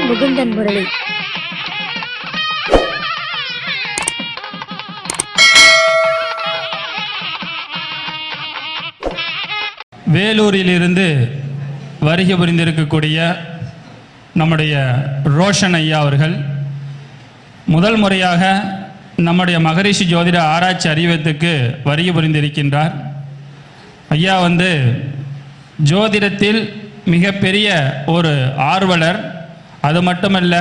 முகுந்தன் முரளி. வேலூரிலிருந்து வருகை புரிந்திருக்கக்கூடிய நம்முடைய ரோஷன் ஐயா அவர்கள் முதல் முறையாக நம்முடைய மகரிஷி ஜோதிட ஆராய்ச்சி அறிவத்துக்கு வருகை புரிந்திருக்கின்றார். ஐயா ஜோதிடத்தில் மிகப்பெரிய ஒரு ஆர்வலர். அது மட்டுமல்ல,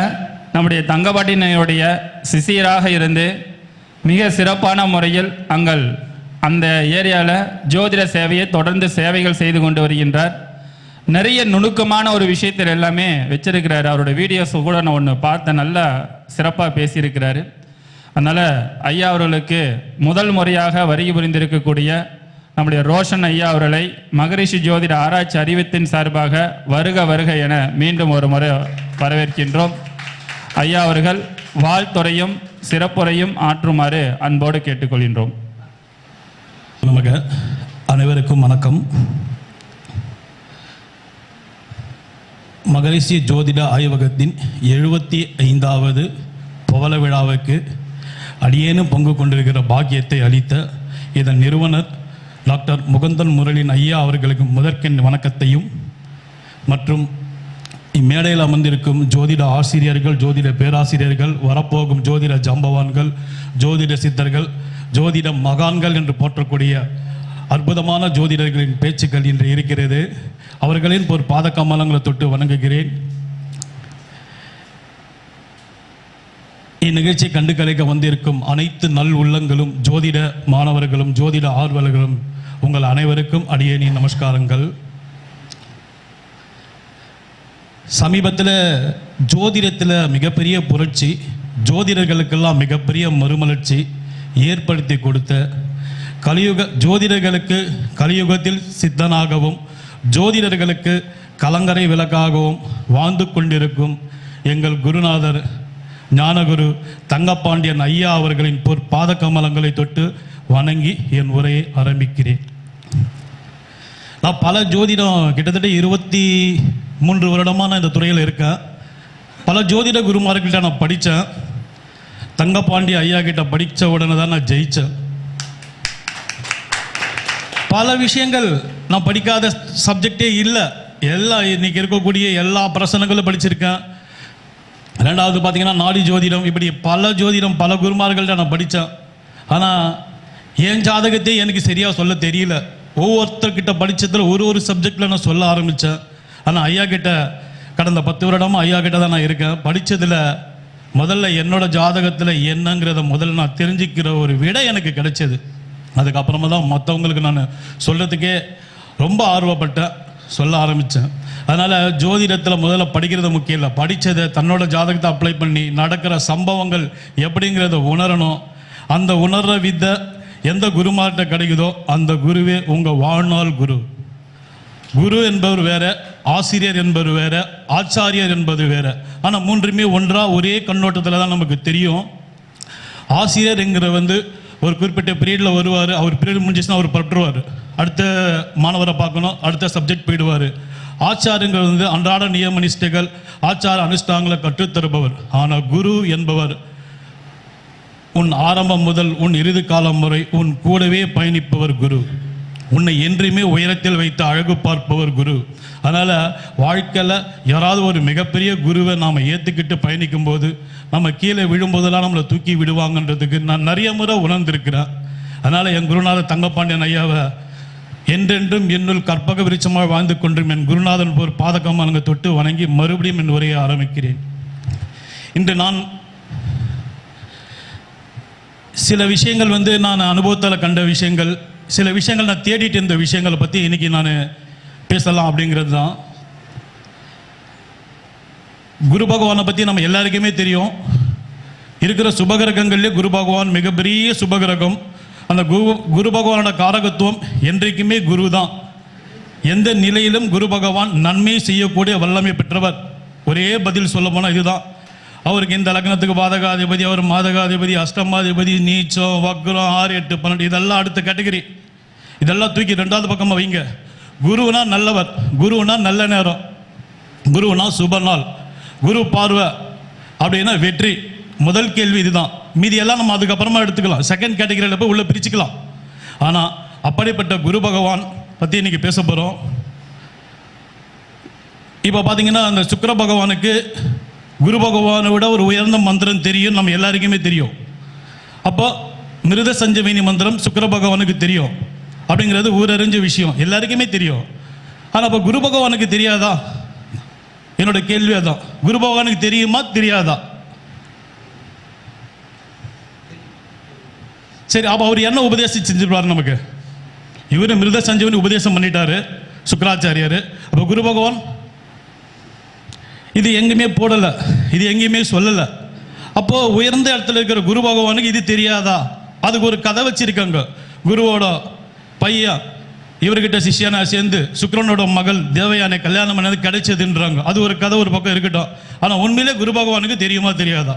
நம்முடைய தங்கப்பாட்டினுடைய சிசியராக இருந்து மிக சிறப்பான முறையில் அந்த ஏரியாவில் ஜோதிட சேவையை தொடர்ந்து சேவைகள் செய்து கொண்டு வருகின்றார். நிறைய நுணுக்கமான ஒரு விஷயத்தில் எல்லாமே வச்சிருக்கிறார். அவரோட வீடியோஸ் கூட நான் ஒன்று பார்த்தேன், நல்லா சிறப்பாக பேசியிருக்கிறாரு. அதனால் ஐயா அவர்களுக்கு முதல் முறையாக வருகை புரிந்திருக்கக்கூடிய நம்முடைய ரோஷன் ஐயா அவர்களை மகரிஷி ஜோதிட ஆராய்ச்சி அறிவத்தின் சார்பாக வருக வருக என மீண்டும் ஒரு முறை வரவேற்கின்றோம். ஐயா அவர்கள் வாழ்த்துறையும் சிறப்புரையும் ஆற்றுமாறு அன்போடு கேட்டுக்கொள்கின்றோம். நமக்கு அனைவருக்கும் வணக்கம். மகரிஷி ஜோதிட ஆய்வகத்தின் 75வது பவள விழாவுக்கு அடியேனும் பங்கு கொண்டிருக்கிற பாக்கியத்தை அளித்த இதன் நிறுவனர் டாக்டர் முகுந்தன் முரளின் ஐயா அவர்களுக்கு முதற்கண் வணக்கத்தையும், மற்றும் இம்மேடையில் அமர்ந்திருக்கும் ஜோதிட ஆசிரியர்கள், ஜோதிட பேராசிரியர்கள், வரப்போகும் ஜோதிட ஜாம்பவான்கள், ஜோதிட சித்தர்கள், ஜோதிட மகான்கள் என்று போற்றக்கூடிய அற்புதமான ஜோதிடர்களின் பேச்சுக்கள் இன்று இருக்கிறது. அவர்களின் ஒரு பாத கமலங்களை தொட்டு வணங்குகிறேன். இந்நிகழ்ச்சியை கண்டு கலைக்க வந்திருக்கும் அனைத்து நல் உள்ளங்களும், ஜோதிட மாணவர்களும், ஜோதிட ஆர்வலர்களும், உங்கள் அனைவருக்கும் அடியேனின் நமஸ்காரங்கள். சமீபத்தில் ஜோதிடத்தில் மிகப்பெரிய புரட்சி, ஜோதிடர்களுக்கெல்லாம் மிகப்பெரிய மறுமலர்ச்சி ஏற்படுத்தி கொடுத்த ஜோதிடர்களுக்கு கலியுகத்தில் சித்தனாகவும் ஜோதிடர்களுக்கு கலங்கரை விளக்காகவும் வாழ்ந்து கொண்டிருக்கும் எங்கள் குருநாதர் ஞானகுரு தங்கப்பாண்டியன் ஐயா அவர்களின் பாத கமலங்களை தொட்டு வணங்கி என் உரையை ஆரம்பிக்கிறேன். நான் பல ஜோதிடம் கிட்டத்தட்ட 23 வருடமாக நான் இந்த துறையில் இருக்கேன். பல ஜோதிட குருமார்கிட்ட நான் படித்தேன். தங்கப்பாண்டிய ஐயா கிட்ட படித்த உடனே தான் நான் ஜெயித்தேன். பல விஷயங்கள் நான் படிக்காத சப்ஜெக்டே இல்லை. இன்னைக்கு இருக்கக்கூடிய எல்லா பிரசனங்களும் படிச்சிருக்கேன். ரெண்டாவது பார்த்தீங்கன்னா நாடி ஜோதிடம், இப்படி பல ஜோதிடம் பல குருமார்கள்ட்ட நான் படித்தேன். ஆனால் என் ஜாதகத்தை எனக்கு சரியாக சொல்ல தெரியல. ஒவ்வொருத்தர்கிட்ட படித்ததில் ஒரு சப்ஜெக்டில் நான் சொல்ல ஆரம்பித்தேன். ஆனால் ஐயா கிட்ட கடந்த 10 வருடமாக ஐயா கிட்ட தான் நான் இருக்கேன். படித்ததில் முதல்ல என்னோடய ஜாதகத்தில் என்னங்கிறத முதல்ல நான் தெரிஞ்சுக்கிற ஒரு விடை எனக்கு கிடைச்சது. அதுக்கப்புறமா தான் மற்றவங்களுக்கு நான் சொல்கிறதுக்கே ரொம்ப ஆர்வப்பட்டேன், சொல்ல ஆரம்பித்தேன். அதனால் ஜோதிடத்தில் முதல்ல படிக்கிறது முக்கியம் இல்லை, படித்ததை தன்னோட ஜாதகத்தை அப்ளை பண்ணி நடக்கிற சம்பவங்கள் எப்படிங்கிறத உணரணும். அந்த உணர்ற வித்தை எந்த குருமார்கிட்ட கிடைக்குதோ அந்த குருவே உங்கள் வாழ்நாள் குரு. குரு என்பவர் வேற, ஆசிரியர் என்பவர் வேற, ஆச்சாரியர் என்பது வேற. ஆனால் மூன்றுமே ஒரே கண்ணோட்டத்தில் தான் நமக்கு தெரியும். ஆசிரியர் என்கிற ஒரு குறிப்பிட்ட பீரியடில் வருவார். அவர் பீரியட் முடிஞ்சிச்சுன்னா அவர் பற்றுவார், அடுத்த மாணவரை பார்க்கணும், அடுத்த சப்ஜெக்ட் போயிடுவார். ஆச்சாரங்கிறது அன்றாட நியம நிஷ்டைகள், ஆச்சார அனுஷ்டானங்களை கற்றுத்தருபவர். ஆனால் குரு என்பவர் உன் ஆரம்பம் முதல் உன் இறுதி காலம் வரை உன் கூடவே பயணிப்பவர் குரு. உன்னை என்றுமே உயரத்தில் வைத்து அழகு பார்ப்பவர் குரு. அதனால் வாழ்க்கையில் யாராவது ஒரு மிகப்பெரிய குருவை நாம் ஏற்றுக்கிட்டு பயணிக்கும் போது நம்ம கீழே விழும்போதெல்லாம் நம்மளை தூக்கி விடுவாங்கன்றதுக்கு நான் நிறைய முறை உணர்ந்திருக்கிறேன். அதனால் என் குருநாதர் தங்கப்பாண்டியன் ஐயாவை என்றென்றும் என்னுள் கற்பக விருட்சமாக வாழ்ந்து கொண்டும் என் குருநாதன் ஒரு பாதகமாக தொட்டு வணங்கி மறுபடியும் என் உரையை ஆரம்பிக்கிறேன். இன்று நான் சில விஷயங்கள் நான் அனுபவத்தால் கண்ட விஷயங்கள், சில விஷயங்கள் நான் தேடிட்டு இருந்த விஷயங்களை பற்றி இன்னைக்கு நான் பேசலாம் அப்படிங்கிறது தான். குரு பகவானை பற்றி நம்ம எல்லாருக்குமே தெரியும். இருக்கிற சுபகிரகங்கள்லேயே குரு பகவான் மிகப்பெரிய சுபகிரகம். அந்த குரு பகவானோட காரகத்துவம் என்றைக்குமே குரு தான். எந்த நிலையிலும் குரு பகவான் நன்மை செய்யக்கூடிய வல்லமை பெற்றவர். ஒரே பதில் சொல்ல போனால் இதுதான். அவருக்கு இந்த லக்னத்துக்கு பாதகாதிபதி, அவர் மாதகாதிபதி, அஷ்டமாதிபதி, நீச்சம், வக்ரம், 6, 8, 12 இதெல்லாம் அடுத்த கேட்டகரி. இதெல்லாம் தூக்கி 2வது பக்கமாக வைங்க. குருனா நல்லவர், குருனா நல்ல நேரம், குருனா சுப நாள், குரு பார்வை அப்படின்னா வெற்றி. முதல் கேள்வி இதுதான். மீதி எல்லாம் நம்ம அதுக்கப்புறமா எடுத்துக்கலாம், செகண்ட் கேட்டகரியில் போய் உள்ள பிரிச்சுக்கலாம். ஆனால் அப்படிப்பட்ட குரு பகவான் பற்றி இன்னைக்கு பேச போகிறோம். இப்போ பார்த்தீங்கன்னா அந்த சுக்கிர பகவானுக்கு குரு பகவானை விட ஒரு உயர்ந்த மந்திரம் தெரியும், நம்ம எல்லாருக்குமே தெரியும். அப்போ மிருத சஞ்சீவினி மந்திரம் சுக்கிர பகவானுக்கு தெரியும் அப்படிங்கிறது ஊரறிஞ்ச விஷயம், எல்லாருக்குமே தெரியும். ஆனால் அப்போ குரு பகவானுக்கு தெரியாதா? என்னோட கேள்வி அதான். குரு பகவானுக்கு தெரியுமா தெரியாதா? சரி, அப்போ அவர் என்ன உபதேசம் செஞ்சிருப்பார் நமக்கு? இவர் மிருத சஞ்சீவனி உபதேசம் பண்ணிட்டாரு சுக்கராச்சாரியார். அப்போ குரு பகவான் இது எங்கேயுமே போடலை, இது எங்கேயுமே சொல்லலை. அப்போ உயர்ந்த இடத்துல இருக்கிற குரு பகவானுக்கு இது தெரியாதா? அதுக்கு ஒரு கதை வச்சிருக்காங்க. குருவோட பையன் இவர்கிட்ட சிஷ்யனா சேர்ந்து சுக்கிரனோட மகள் தேவயானை கல்யாணம் பண்ணது கிடைச்சதுன்றாங்க. அது ஒரு கதை ஒரு பக்கம் இருக்கட்டும். ஆனால் உண்மையிலே குரு பகவானுக்கு தெரியுமா தெரியாதா?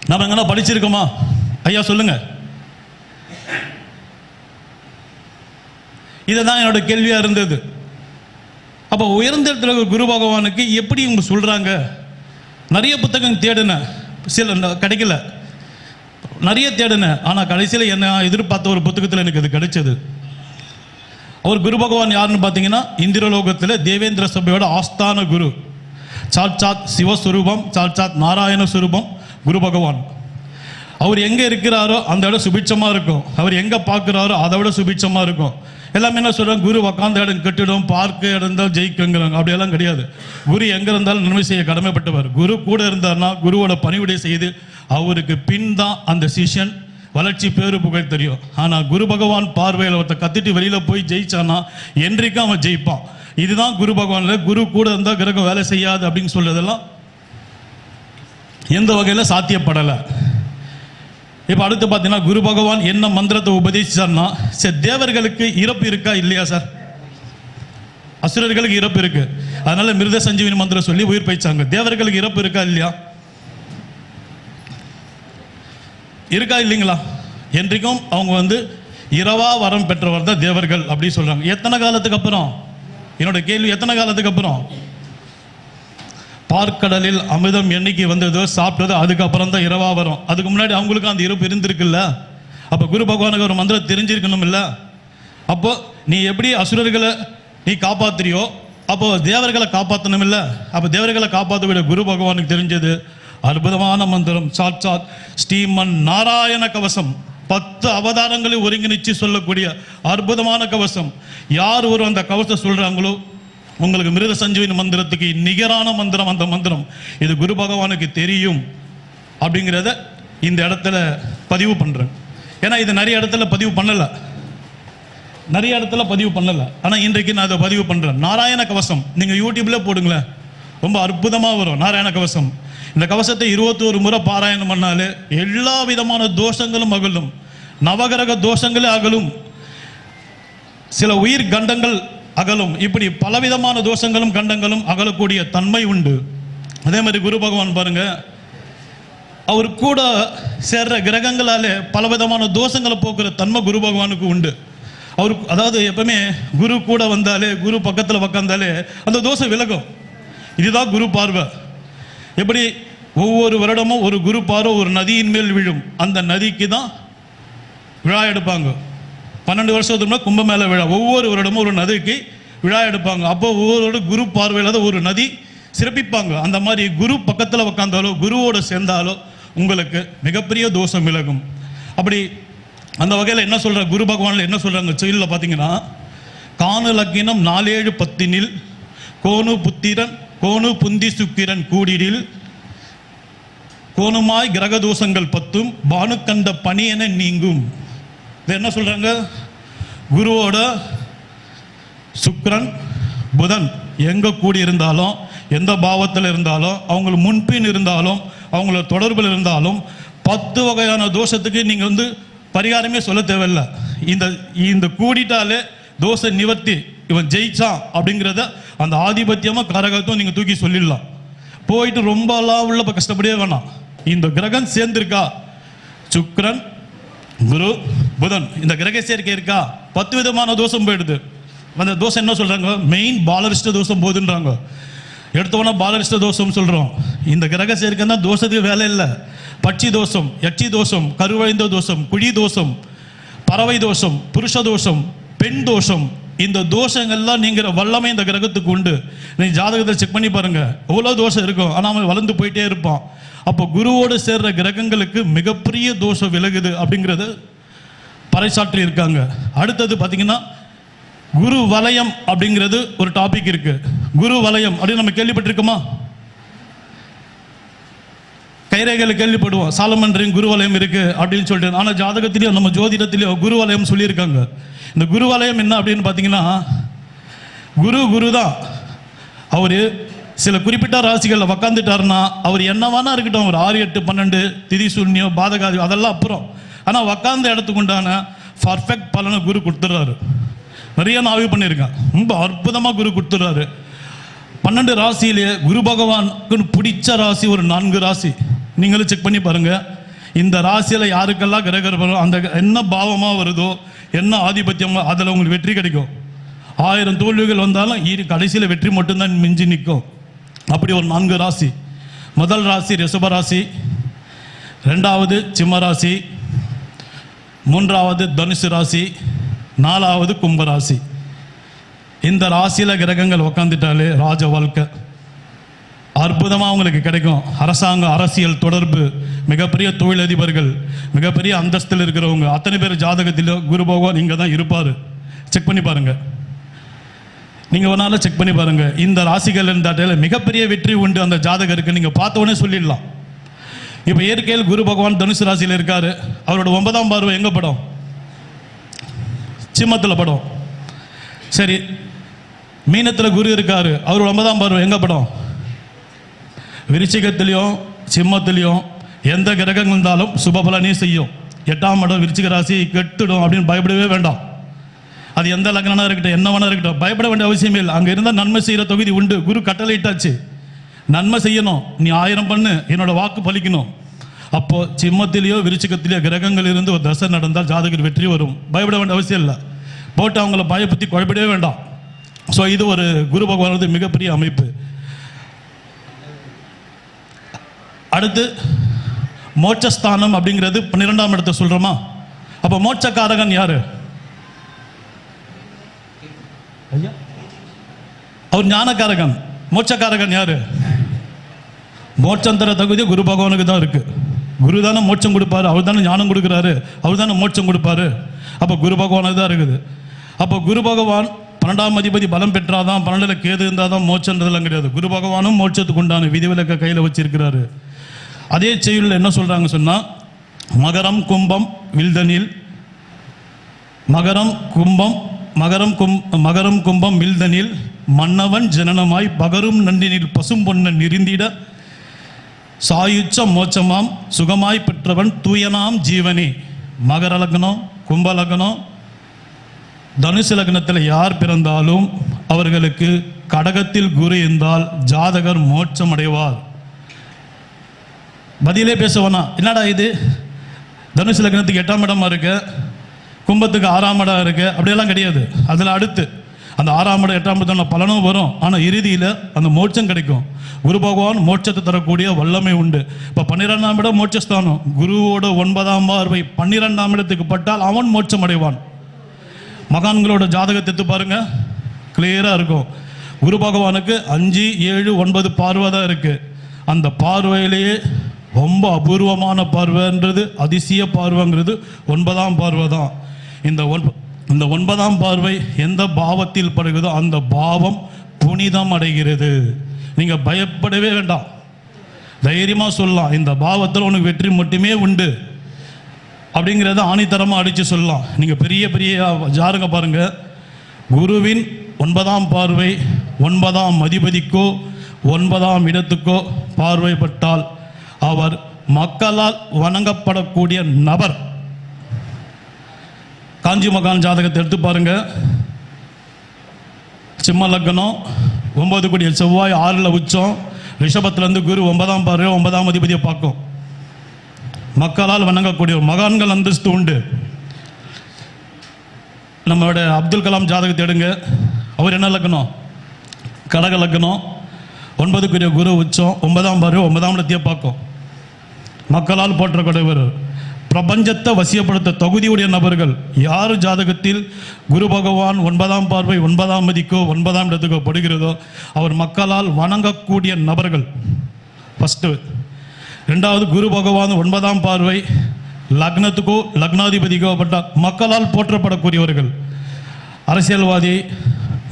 நம்ம எங்கன்னா படிச்சிருக்கோமா? ஐயா சொல்லுங்க. இதுதான் என்னோட கேள்வியா இருந்தது. அப்போ உயர்ந்த இடத்துல குரு பகவானுக்கு எப்படி இவங்க சொல்றாங்க? நிறைய புத்தகம் தேடினேன், சில கிடைக்கல, நிறைய தேடினேன். ஆனால் கடைசியில் என்ன எதிர்பார்த்த ஒரு புத்தகத்தில் எனக்கு அது கிடைச்சது. அவர் குரு பகவான் யாருன்னு பார்த்தீங்கன்னா இந்திரலோகத்தில் தேவேந்திர சபையோட ஆஸ்தான குரு, சாட்சாத் சிவஸ்வரூபம், சாட்சாத் நாராயண ஸ்வரூபம் குரு பகவான். அவர் எங்கே இருக்கிறாரோ அந்த இடம் சுபிட்சமாக இருக்கும், அவர் எங்கே பார்க்குறாரோ அதை விட சுபிட்சமாக இருக்கும். எல்லாமே என்ன சொல்கிறாங்க? குரு உக்காந்த இடம் கட்டிடும், பார்க்க இருந்தால் ஜெயிக்குங்கிறாங்க. அப்படியெல்லாம் கிடையாது. குரு எங்கே இருந்தாலும் நன்மை செய்ய கடமைப்பட்டவர். குரு கூட இருந்தார்னா குருவோட பணிவிடை செய்து அவருக்கு பின் தான் அந்த சிஷ்யன் வளர்ச்சி பேரு புகழ் தெரியும். ஆனால் குரு பகவான் பார்வையில் ஒருத்த கத்திட்டு வெளியில் போய் ஜெயிச்சானா என்றைக்கும் அவன் ஜெயிப்பான். இதுதான் குரு பகவானில். குரு கூட இருந்தால் கிரகம் வேலை செய்யாது அப்படின்னு சொல்றதெல்லாம் எந்த வகையில் சாத்தியப்படலை. இப்போ அடுத்து பார்த்தீங்கன்னா குரு பகவான் என்ன மந்திரத்தை உபதேசிச்சார்னா, சரி தேவர்களுக்கு இறப்பு இருக்கா இல்லையா சார்? அசுரர்களுக்கு இறப்பு இருக்கு, அதனால மிருத சஞ்சீவினி மந்திரம் சொல்லி உயிர் பயிச்சாங்க. தேவர்களுக்கு இறப்பு இருக்கா இல்லையா? இருக்கா இல்லைங்களா? என்றைக்கும் அவங்க இரவா வரம் பெற்றவர் தான் தேவர்கள் அப்படி சொல்றாங்க. எத்தனை காலத்துக்கு அப்புறம்? என்னோட கேள்வி, எத்தனை காலத்துக்கு அப்புறம்? பார்க்கடலில் அமிர்தம் என்னைக்கு வந்ததோ சாப்பிட்டதோ அதுக்கப்புறம் தான் இரவா வரும். அதுக்கு முன்னாடி அவங்களுக்கு அந்த இறப்பு இருந்திருக்குல்ல. அப்போ குரு பகவானுக்கு ஒரு மந்திரம் தெரிஞ்சிருக்கணும் இல்லை? அப்போ நீ எப்படி அசுரர்களை நீ காப்பாத்துறியோ அப்போ தேவர்களை காப்பாற்றணும் இல்லை? அப்போ தேவர்களை காப்பாற்ற விட குரு பகவானுக்கு தெரிஞ்சது அற்புதமான மந்திரம், சாட்சாத் ஸ்ரீமன் நாராயண கவசம். 10 அவதாரங்களை ஒருங்கிணைச்சு சொல்லக்கூடிய அற்புதமான கவசம். யார் ஒரு அந்த கவசத்தை சொல்றாங்களோ உங்களுக்கு மிருத சஞ்சீவினி மந்திரத்துக்கு நிகரான மந்திரம் அந்த மந்திரம். இது குரு பகவானுக்கு தெரியும் அப்படிங்கிறத இந்த இடத்துல பதிவு பண்றேன். ஏன்னா இது நிறைய இடத்துல பதிவு பண்ணல, ஆனால் இன்றைக்கு நான் அதை பதிவு பண்றேன். நாராயண கவசம் நீங்க யூடியூப்ல போடுங்களேன், ரொம்ப அற்புதமா வரும் நாராயண கவசம். இந்த கவசத்தை 21 முறை பாராயணம் பண்ணாலே எல்லா விதமான தோஷங்களும் அகலும், நவகிரக தோஷங்களே அகலும், சில உயிர் கண்டங்கள் அகலும், இப்படி பலவிதமான தோஷங்களும் கண்டங்களும் அகலக்கூடிய தன்மை உண்டு. அதே மாதிரி குரு பகவான் பாருங்க, அவர் கூட சேர்ற கிரகங்களாலே பலவிதமான தோஷங்களை போக்குற தன்மை குரு பகவானுக்கு உண்டு. அவருக்கு அதாவது எப்பவுமே குரு கூட வந்தாலே, குரு பக்கத்தில் உக்காந்தாலே அந்த தோஷம் விலகும். இதுதான் குரு பார்வை. எப்படி ஒவ்வொரு வருடமும் ஒரு குரு பார்வை ஒரு நதியின் மேல் விழும், அந்த நதிக்கு தான் விழா எடுப்பாங்க. 12 வருஷத்துக்கு முன்னாடி கும்பமேள விழா, ஒவ்வொரு வருடமும் ஒரு நதிக்கு விழா எடுப்பாங்க. அப்போ ஒவ்வொரு குரு பார்வையில் தான் ஒரு நதி சிறப்பிப்பாங்க. அந்த மாதிரி குரு பக்கத்தில் உக்காந்தாலோ குருவோட சேர்ந்தாலோ உங்களுக்கு மிகப்பெரிய தோஷம் விலகும். அப்படி அந்த வகையில் என்ன சொல்ற குரு பகவான்ல என்ன சொல்றாங்க செயலில் பார்த்தீங்கன்னா, காணு லக்கினம் 4-7-10 கோணு புத்திரன் கோணு புந்தி சுக்கிரன் கூடிடில் கோணுமாய் கிரக தோஷங்கள் 10 பானு கண்ட பணி என நீங்கும். இது என்ன சொல்றாங்க? குருவோட சுக்கிரன் புதன் எங்க கூடி இருந்தாலும், எந்த பாவத்தில் இருந்தாலும், அவங்களுக்கு முன்பின் இருந்தாலும், அவங்கள தொடர்பில் இருந்தாலும் 10 வகையான தோஷத்துக்கு நீங்க பரிகாரமே சொல்ல தேவையில்லை. இந்த கூடிட்டாலே தோஷ நிவர்த்தி, இவன் ஜெயிச்சான் அப்படிங்கிறத அந்த ஆதிபத்தியமா காரகத்துவம் நீங்க தூக்கி சொல்லிடலாம். போயிட்டு ரொம்பலாம் உள்ள கஷ்டப்படவே வேணாம். இந்த கிரகம் சேர்ந்திருக்கா, சுக்கிரன் குரு புதன் இந்த கிரக சேர்க்கை இருக்கா, 10 விதமான தோஷம் போயிடுது. அந்த தோஷம் என்ன சொல்றாங்க? மெயின் பாலரிஷ்ட தோஷம் போதுன்றாங்க. எடுத்தோன்னா பாலரிஷ்ட தோஷம் சொல்கிறோம். இந்த கிரக சேர்க்கைன்னா தோஷத்துக்கு வேலை இல்லை. பட்சி தோஷம், யட்சி தோஷம், கருவழிந்த தோஷம், குழி தோஷம், பறவை தோஷம், புருஷ தோஷம், பெண் தோஷம், இந்த தோஷங்கள்லாம் நீங்கிற வல்லமை இந்த கிரகத்துக்கு உண்டு. நீங்கள் ஜாதகத்தை செக் பண்ணி பாருங்க, எவ்வளோ தோஷம் இருக்கும், ஆனால் அவன் வளர்ந்து போயிட்டே இருப்பான். அப்போ குருவோடு சேர்ற கிரகங்களுக்கு மிகப்பெரிய தோஷம் விலகுது அப்படிங்கிறது பறைசாற்றி இருக்காங்க. அடுத்தது பார்த்தீங்கன்னா குரு வலயம் அப்படிங்கிறது ஒரு டாபிக் இருக்கு. குரு வலயம் அப்படின்னு நம்ம கேள்விப்பட்டிருக்கோமா? கைரேகையில் கேள்விப்படுவோம், சாலமன் ரிங் குரு வலயம் இருக்கு அப்படின்னு சொல்லிட்டு. ஆனால் ஜாதகத்திலேயும் நம்ம ஜோதிடத்திலேயும் குரு வலயம் சொல்லியிருக்காங்க. இந்த குரு வலயம் என்ன அப்படின்னு பார்த்தீங்கன்னா, குரு தான். அவர் சில குறிப்பிட்ட ராசிகளில் உக்காந்துட்டாருன்னா அவர் என்னவானா இருக்கட்டும், அவர் 6, 8, 12 திதி சூன்யம் பாதகாதி அதெல்லாம் அப்புறம், ஆனால் உக்காந்த இடத்துக்கு உண்டான பர்ஃபெக்ட் பலனை குரு கொடுத்துட்றாரு. நிறைய நான் ஆய்வு பண்ணியிருக்கேன், ரொம்ப அற்புதமாக குரு கொடுத்துட்றாரு. 12 ராசியிலேயே குரு பகவானுக்கு பிடிச்ச ராசி ஒரு 4 ராசி. நீங்களும் செக் பண்ணி பாருங்க. இந்த ராசியில் யாருக்கெல்லாம் கிரகம் அந்த என்ன பாவமாக வருதோ, என்ன ஆதிபத்தியமோ, அதில் உங்களுக்கு வெற்றி கிடைக்கும். 1000 தோல்விகள் வந்தாலும் கடைசியில் வெற்றி மட்டும்தான் மிஞ்சி நிற்கும். அப்படி ஒரு 4 ராசி. முதல் ராசி ரிஷப ராசி, 2வது சிம்ம ராசி, 3வது தனுசு ராசி, 4வது கும்பராசி. இந்த ராசியில் கிரகங்கள் உக்காந்துட்டாலே ராஜ வாழ்க்கை அற்புதமாக உங்களுக்கு கிடைக்கும். அரசாங்க அரசியல் தொடர்பு, மிகப்பெரிய தொழிலதிபர்கள், மிகப்பெரிய அந்தஸ்தில் இருக்கிறவங்க அத்தனை பேர் ஜாதகத்தில் குரு பகவான் இங்கே தான் இருப்பார். செக் பண்ணி பாருங்க, நீங்கள் ஒரு நாள் செக் பண்ணி பாருங்க. இந்த ராசிகள் இருந்தாலே மிகப்பெரிய வெற்றி உண்டு அந்த ஜாதகருக்கு. நீங்கள் பார்த்தவொடனே சொல்லிடலாம். இப்போ இயற்கையில் குரு பகவான் தனுசு ராசியில் இருக்காரு. அவரோட 9ஆம் பார்வை எங்கே படம்? சிம்மத்தில் படம். சரி, மீனத்தில் குரு இருக்காரு, அவரோட 9ஆம் பார்வை எங்கே படம்? விருச்சிகத்திலையும் சிம்மத்திலையும் எந்த கிரகங்கள் இருந்தாலும் சுபபலனே செய்யும். 8ஆம் இடம் விருச்சிக ராசி கெட்டுடும் அப்படின்னு பயப்படவே வேண்டாம். அது எந்த லக்னனா இருக்கட்டும், என்ன வேணா இருக்கட்டும், பயப்பட வேண்டிய அவசியமே இல்லை. அங்கே இருந்தால் நன்மை செய்கிற தொகுதி உண்டு. குரு கட்டளை இட்டாச்சு, நன்மை செய்யணும், நீ 1000 பண்ணு, என்னோட வாக்கு பலிக்கணும். அப்போ சிம்மத்திலேயோ விருச்சிகத்திலேயோ கிரகங்கள் இருந்து ஒரு தசை நடந்தால் ஜாதகர் வெற்றி வரும். பயப்பட வேண்டிய அவசியம் இல்லை. போட்டு அவங்கள பயப்பத்தி குழப்பிடவே வேண்டாம். ஸோ இது ஒரு குரு பகவானது மிகப்பெரிய அமைப்பு. அடுத்து மோட்சஸ்தானம் அப்படிங்கிறது 12ஆம் இடத்தை சொல்றோமா? அப்போ மோட்சக்காரகன் யாரு? அவர் ஞானக்காரகன். மோட்சக்காரகன் யாரு? மோட்சம் தர தகுதி குரு பகவானுக்கு தான் இருக்கு. குரு தானே மோட்சம் கொடுப்பாரு, அவர் தானே ஞானம் கொடுக்குறாரு, அவர் தானே மோட்சம் கொடுப்பாரு. அப்போ குரு பகவானுக்கு தான் இருக்குது. அப்போ குரு பகவான் 12ஆம் அதிபதி பலம் பெற்றாதான், 12ல் கேது இருந்தால் தான் மோட்சன்றதெல்லாம் கிடையாது. குரு பகவானும் மோட்சத்துக்கு உண்டான விதிவிலக்க கையில் வச்சிருக்கிறாரு. அதே செயலில் என்ன சொல்றாங்க சொன்னால், மகரம் கும்பம் வில்தனில், மகரம் கும்பம் வில்தனில் மன்னவன் ஜனனமாய் பகரும் நன்றினில் பசும் பொன்னன் நெறிந்திட சாயுச்ச மோட்சமாம் சுகமாய் பெற்றவன் தூயனாம் ஜீவனே. மகர லக்னம், கும்ப லக்னம், தனுசு லக்னத்தில் யார் பிறந்தாலும் அவர்களுக்கு கடகத்தில் குரு இருந்தால் ஜாதகர் மோட்சம் அடைவார். பதிலே பேசுவானா, என்னடா இது தனுசு லக்னத்துக்கு 8ஆம் இடமா இருக்கு, கும்பத்துக்கு 6ஆம் இடம் இருக்கு, அப்படியெல்லாம் கிடையாது. அதில் அடுத்து அந்த 6ஆம் இடம் 8ஆம் இடத்துல பலனும் வரும், ஆனால் இறுதியில் அந்த மோட்சம் கிடைக்கும். குரு பகவான் மோட்சத்தை தரக்கூடிய வல்லமை உண்டு. இப்போ 12ஆம் இடம் மோட்சஸ்தானம், குருவோட 9ஆம் பார்வை 12ஆம் இடத்துக்கு பட்டால் அவன் மோட்சம் அடைவான். மகான்களோட ஜாதகத்தை எடுத்து பாருங்க, கிளியராக இருக்கும். குரு பகவானுக்கு 5, 7, 9 பார்வை தான் இருக்கு. அந்த பார்வையிலேயே ரொம்ப அபூர்வமான பார்வைன்றது, அதிசய பார்வைங்கிறது 9ஆம் பார்வை தான். இந்த 9ஆம் பார்வை எந்த பாவத்தில் படுகிறதோ அந்த பாவம் புனிதம் அடைகிறது. நீங்கள் பயப்படவே வேண்டாம், தைரியமாக சொல்லலாம், இந்த பாவத்தில் உனக்கு வெற்றி மட்டுமே உண்டு அப்படிங்கிறத ஆணித்தரமாக அடித்து சொல்லலாம். நீங்கள் பெரிய பெரிய ஜாதக பாருங்க, குருவின் 9ஆம் பார்வை 9ஆம் அதிபதிக்கோ 9ஆம் இடத்துக்கோ பார்வைப்பட்டால் அவர் மக்களால் வணங்கப்படக்கூடிய நபர். காஞ்சி மகான் ஜாதகத்தை எடுத்து பாருங்க, சிம்ம லக்னம் 9 கோடி செவ்வாய் 6ல் உச்சம், ரிஷபத்திலேருந்து குரு 9ஆம் பார்வை 9ஆம் அதிபதியை பார்க்கும். மக்களால் வணங்கக்கூடிய மகான்கள் அந்தஸ்து உண்டு. நம்மளோட அப்துல் கலாம் ஜாதகத்தை எடுங்க, அவர் என்ன லக்னம்? கடக லக்னம், 9க்குரிய குரு உச்சம் 9ஆம் பார்வை 9ஆம் இடத்தையே பார்க்கும். மக்களால் போற்றக்கூடியவர், பிரபஞ்சத்தை வசியப்படுத்த தகுதியுடைய நபர்கள் யார் ஜாதகத்தில் குரு பகவான் 9ஆம் பார்வை 9ஆம் மதிக்கோ 9ஆம் இடத்துக்கோ படுகிறதோ அவர் மக்களால் வணங்கக்கூடிய நபர்கள். ஃபஸ்ட்டு. ரெண்டாவது, குரு பகவான் 9ஆம் பார்வை லக்னத்துக்கோ லக்னாதிபதிக்கோ பட்ட மக்களால் போற்றப்படக்கூடியவர்கள். அரசியல்வாதி,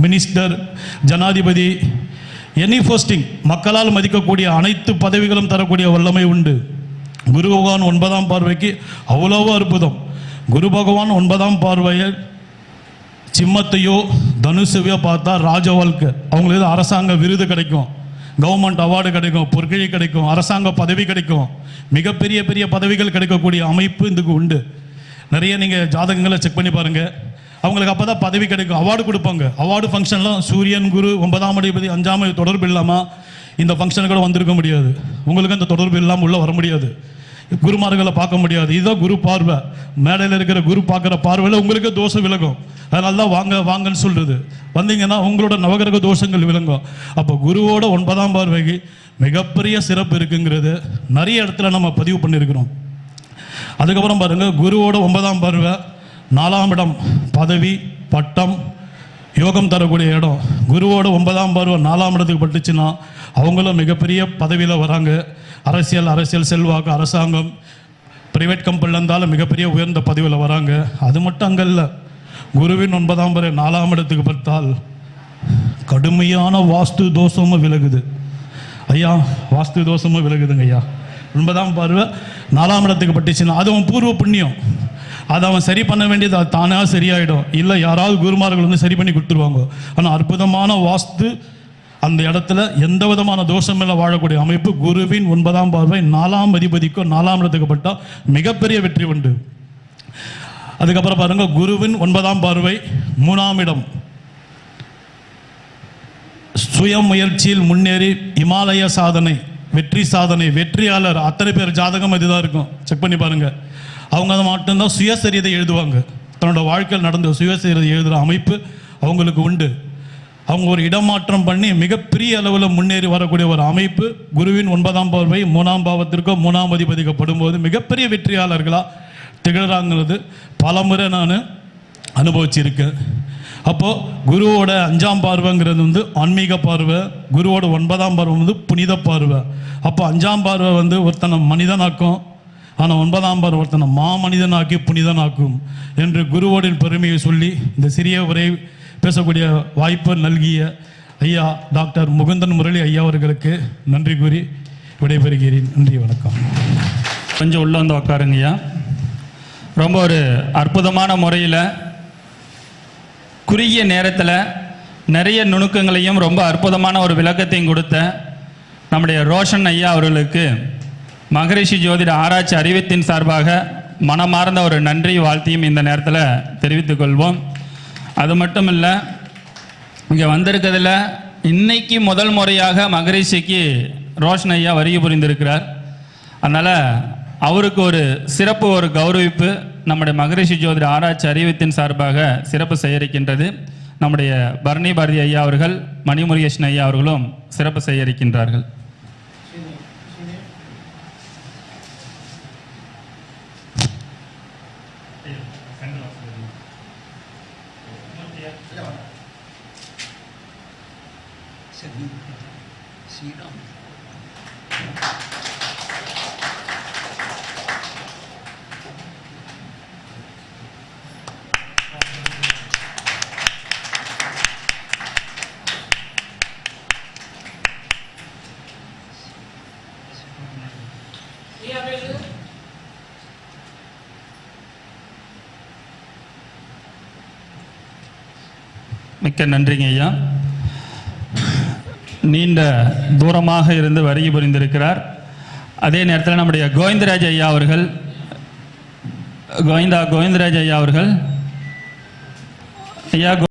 மினிஸ்டர், ஜனாதிபதி, எனி போஸ்டிங், மக்களால் மதிக்கக்கூடிய அனைத்து பதவிகளும் தரக்கூடிய வல்லமை உண்டு. குரு பகவான் 9ஆம் பார்வைக்கு அவ்வளவு அற்புதம். குரு பகவான் 9ஆம் பார்வையை சிம்மத்தையோ தனுசையோ பார்த்தா ராஜ வாழ்க்கை, அவங்களுக்கு அரசாங்க விருது கிடைக்கும், கவர்மெண்ட் அவார்டு கிடைக்கும், பொற்கிழி கிடைக்கும், அரசாங்க பதவி கிடைக்கும், மிகப்பெரிய பெரிய பதவிகள் கிடைக்கக்கூடிய அமைப்பு இதுக்கு உண்டு. நிறைய நீங்கள் ஜாதகங்களை செக் பண்ணி பாருங்கள், அவங்களுக்கு அப்போ தான் பதவி கிடைக்கும், அவார்டு கொடுப்பாங்க. அவார்டு ஃபங்க்ஷன்லாம் சூரியன் குரு 9ஆம் அதிபதி 5ஆம் தொடர்பு இல்லாமல் இந்த ஃபங்க்ஷனுக்கு வந்திருக்க முடியாது. உங்களுக்கு அந்த தொடர்பு இல்லாமல் உள்ளே வர முடியாது, குருமார்களை பார்க்க முடியாது. இதுதான் குரு பார்வை. மேடையில் இருக்கிற குரு பார்க்குற பார்வையில் உங்களுக்கு தோஷம் விலகும். அதனால தான் வாங்க வாங்கன்னு சொல்கிறது. வந்தீங்கன்னா உங்களோட நவகிரக தோஷங்கள் விளங்கும். அப்போ குருவோட 9ஆம் பார்வைக்கு மிகப்பெரிய சிறப்பு இருக்குங்கிறது நிறைய இடத்துல நம்ம பதிவு பண்ணியிருக்கிறோம். அதுக்கப்புறம் பாருங்கள், குருவோட 9ஆம் பார்வை 4ஆம் இடம், பதவி, பட்டம், யோகம் தரக்கூடிய இடம். குருவோட 9ஆம் பார்வை 4ஆம் இடத்துக்கு பட்டுச்சுன்னா அவங்களும் மிகப்பெரிய பதவியில் வராங்க. அரசியல் செல்வாக்கு, அரசாங்கம், பிரைவேட் கம்பெனியில் இருந்தாலும் மிகப்பெரிய உயர்ந்த பதவியில் வராங்க. அது மட்டும் அங்கே இல்லை, குருவின் 9ஆம் பார்வை 4ஆம் இடத்துக்கு பார்த்தால் கடுமையான வாஸ்து தோஷமும் விலகுது. ஐயா, வாஸ்து தோஷமும் விலகுதுங்க ஐயா. 9ஆம் பார்வை 4ஆம் இடத்துக்கு பட்டுச்சுன்னா அது அவன் பூர்வ புண்ணியம், அதை அவன் சரி பண்ண வேண்டியது அது தானாக சரியாயிடும். இல்லை யாராவது குருமார்கள் வந்து சரி பண்ணி கொடுத்துருவாங்க. ஆனால் அற்புதமான வாஸ்து அந்த இடத்துல எந்த விதமான தோஷமில்லை வாழக்கூடிய அமைப்பு. குருவின் 9ஆம் பார்வை 4ஆம் அதிபதிக்கோ 4ஆம் இடத்துக்கு பட்டால் மிகப்பெரிய வெற்றி உண்டு. அதுக்கப்புறம் பாருங்க, குருவின் 9ஆம் பார்வை 3ஆம் இடம், சுய முயற்சியில் முன்னேறி இமாலய சாதனை, வெற்றி சாதனை, வெற்றியாளர், அத்தனை பேர் ஜாதகம் இதுதான் இருக்கும். செக் பண்ணி பாருங்க. அவங்க அதை மட்டும்தான் சுயசரிதை எழுதுவாங்க. தன்னோட வாழ்க்கையில் நடந்த சுயசரிதை எழுதுகிற அமைப்பு அவங்களுக்கு உண்டு. அவங்க ஒரு இடமாற்றம் பண்ணி மிகப்பெரிய அளவில் முன்னேறி வரக்கூடிய ஒரு அமைப்பு. குருவின் 9ஆம் பார்வை 3ஆம் பாவத்திற்கோ 3ஆம் அதிபதிக்கோ படும்போது மிகப்பெரிய வெற்றியாளர்களாக திகழ்கிறாங்கிறது பல முறை நான் அனுபவிச்சிருக்கேன். அப்போது குருவோட 5ஆம் பார்வைங்கிறது வந்து ஆன்மீக பார்வை, குருவோட 9ஆம் பார்வை வந்து புனித பார்வை. அப்போ 5ஆம் பார்வை வந்து ஒருத்தனை மனிதனாக்கும், ஆனால் 9ஆம் பார்வை ஒருத்தனை மாமனிதனாக்கி புனிதனாக்கும் என்று குருவோடின் பெருமையை சொல்லி இந்த சிறிய உரை பேசக்கூடிய வாய்ப்பு நல்கிய ஐயா டாக்டர் முகுந்தன் முரளி ஐயா அவர்களுக்கு நன்றி கூறி விடைபெறுகிறேன். நன்றி, வணக்கம். கொஞ்சம் உள்ள வந்து உட்காருங்க ஐயா. ரொம்ப ஒரு அற்புதமான முறையில் குறுகிய நேரத்தில் நிறைய நுணுக்கங்களையும் ரொம்ப அற்புதமான ஒரு விளக்கத்தையும் கொடுத்த நம்முடைய ரோஷன் ஐயா அவர்களுக்கு மகரிஷி ஜோதிட ஆராய்ச்சி அறிவித்தின் சார்பாக மனமார்ந்த ஒரு நன்றி வாழ்த்தையும் இந்த நேரத்தில் தெரிவித்துக் கொள்வோம். அது மட்டும் இல்லை, இங்கே வந்திருக்கிறதுல இன்னைக்கு முதல் முறையாக மகரிஷிக்கு ரோஷன் ஐயா வருகை புரிந்திருக்கிறார். அதனால் அவருக்கு ஒரு சிறப்பு, ஒரு கௌரவிப்பு நம்முடைய மகரிஷி ஜோதிட ஆராய்ச்சி அறிவித்தின் சார்பாக சிறப்பு செய்ய இருக்கின்றது. நம்முடைய பரணி பாரதி ஐயா அவர்கள், மணிமுருகேசன் ஐயா அவர்களும் சிறப்பு செய்ய இருக்கின்றார்கள். மிக்க நன்றிங்க ஐயா. நீண்ட தூரமாக இருந்து வருகை புரிந்திருக்கிறார். அதே நேரத்தில் நம்முடைய கோவிந்தராஜ் ஐயா அவர்கள், கோவிந்தராஜ் ஐயா அவர்கள் ஐயா